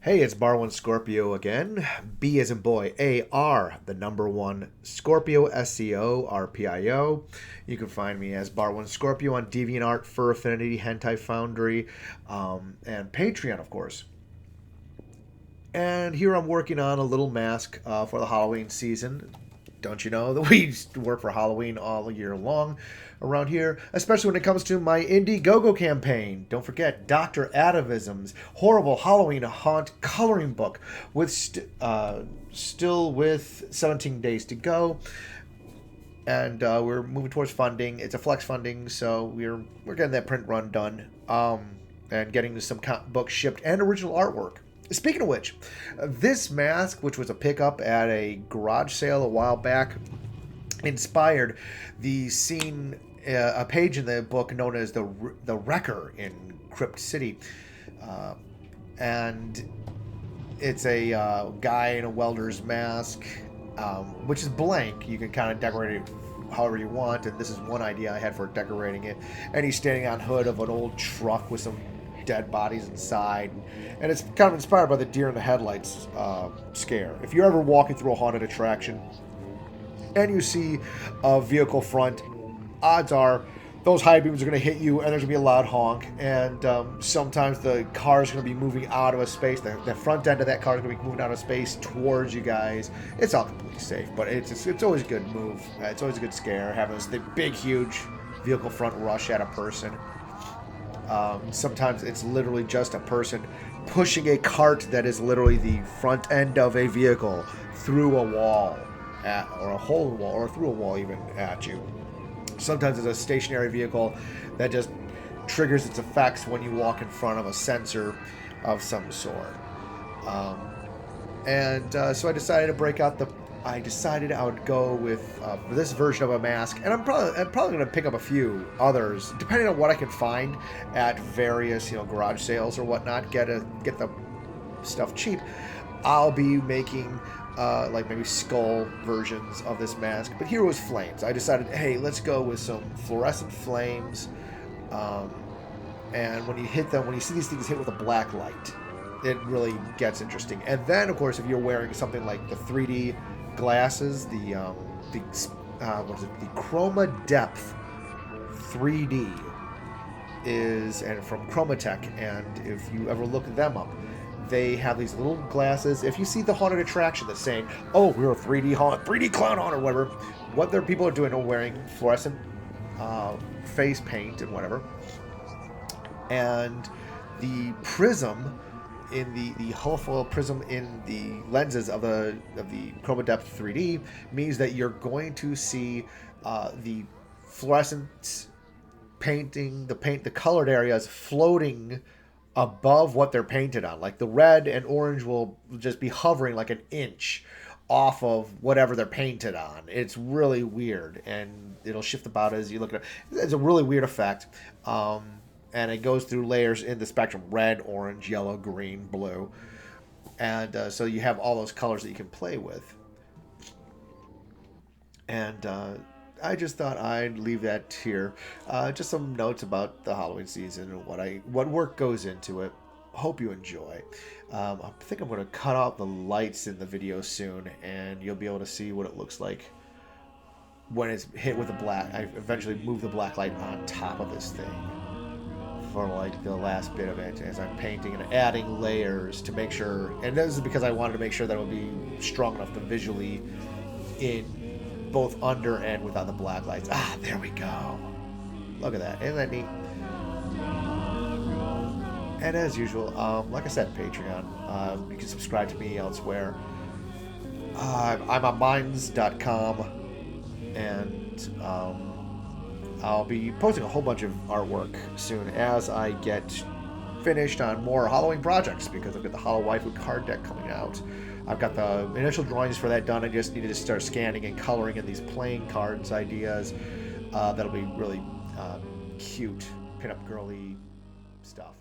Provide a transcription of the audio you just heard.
Hey, it's Bar1 Scorpio again. B as in boy, A-R, the number one Scorpio, S-C-O-R-P-I-O. You can find me as Bar1 Scorpio on DeviantArt, Furaffinity, Hentai Foundry, and Patreon, of course. And here I'm working on a little mask for the Halloween season. Don't you know that we work for Halloween all year long around here, especially when it comes to my Indiegogo campaign. Don't forget Dr. Atavism's horrible Halloween haunt coloring book with still with 17 days to go. And we're moving towards funding. It's a flex funding, so we're getting that print run done, and getting some books shipped and original artwork. Speaking of which, this mask, which was a pickup at a garage sale a while back, inspired the scene, a page in the book known as the Wrecker in Crypt City, and it's a guy in a welder's mask, which is blank. You can kind of decorate it however you want, and this is one idea I had for decorating it. And he's standing on hood of an old truck with some dead bodies inside, and it's kind of inspired by the deer in the headlights scare. If you're ever walking through a haunted attraction and you see a vehicle front, odds are those high beams are going to hit you and there's going to be a loud honk, and sometimes the car is going to be moving out of a space. The front end of that car is going to be moving out of space towards you guys. It's all completely safe, but it's always a good move. It's always a good scare, having this big huge vehicle front rush at a person. Sometimes it's literally just a person pushing a cart that is literally the front end of a vehicle through a wall, or a hole in the wall, or through a wall even at you. Sometimes it's a stationary vehicle that just triggers its effects when you walk in front of a sensor of some sort. So I decided to break out I decided I would go with this version of a mask, and I'm probably going to pick up a few others depending on what I can find at various garage sales or whatnot. Get the stuff cheap. I'll be making like maybe skull versions of this mask, but here was flames. I decided, hey, let's go with some fluorescent flames, and when you see these things hit with a black light, it really gets interesting. And then, of course, if you're wearing something like the 3D glasses, the Chroma Depth 3D and from Chromatech, and if you ever look them up, they have these little glasses. If you see the haunted attraction that's saying, "Oh, we're a 3D clown haunt," or whatever, what their people are doing are wearing fluorescent face paint and whatever, and the prism in the hull foil prism in the lenses of the Chroma Depth 3D means that you're going to see the fluorescent the colored areas floating above what they're painted on. Like the red and orange will just be hovering like an inch off of whatever they're painted on. It's really weird, and it'll shift about as you look at it. It's a really weird effect. And it goes through layers in the spectrum: red, orange, yellow, green, blue. And so you have all those colors that you can play with. And I just thought I'd leave that here. Just some notes about the Halloween season and what work goes into it. Hope you enjoy. I think I'm going to cut out the lights in the video soon, and you'll be able to see what it looks like when it's hit with the black. I eventually move the black light on top of this thing for like the last bit of it as I'm painting and adding layers to make sure. And this is because I wanted to make sure that it would be strong enough to visually in both under and without the black lights. There we go. Look at that. Isn't that neat? And as usual, like I said, Patreon. You can subscribe to me elsewhere. I'm on minds.com, and I'll be posting a whole bunch of artwork soon as I get finished on more Halloween projects, because I've got the Hollow Waifu card deck coming out. I've got the initial drawings for that done. I just needed to start scanning and coloring in these playing cards ideas. That'll be really cute, pinup girly stuff.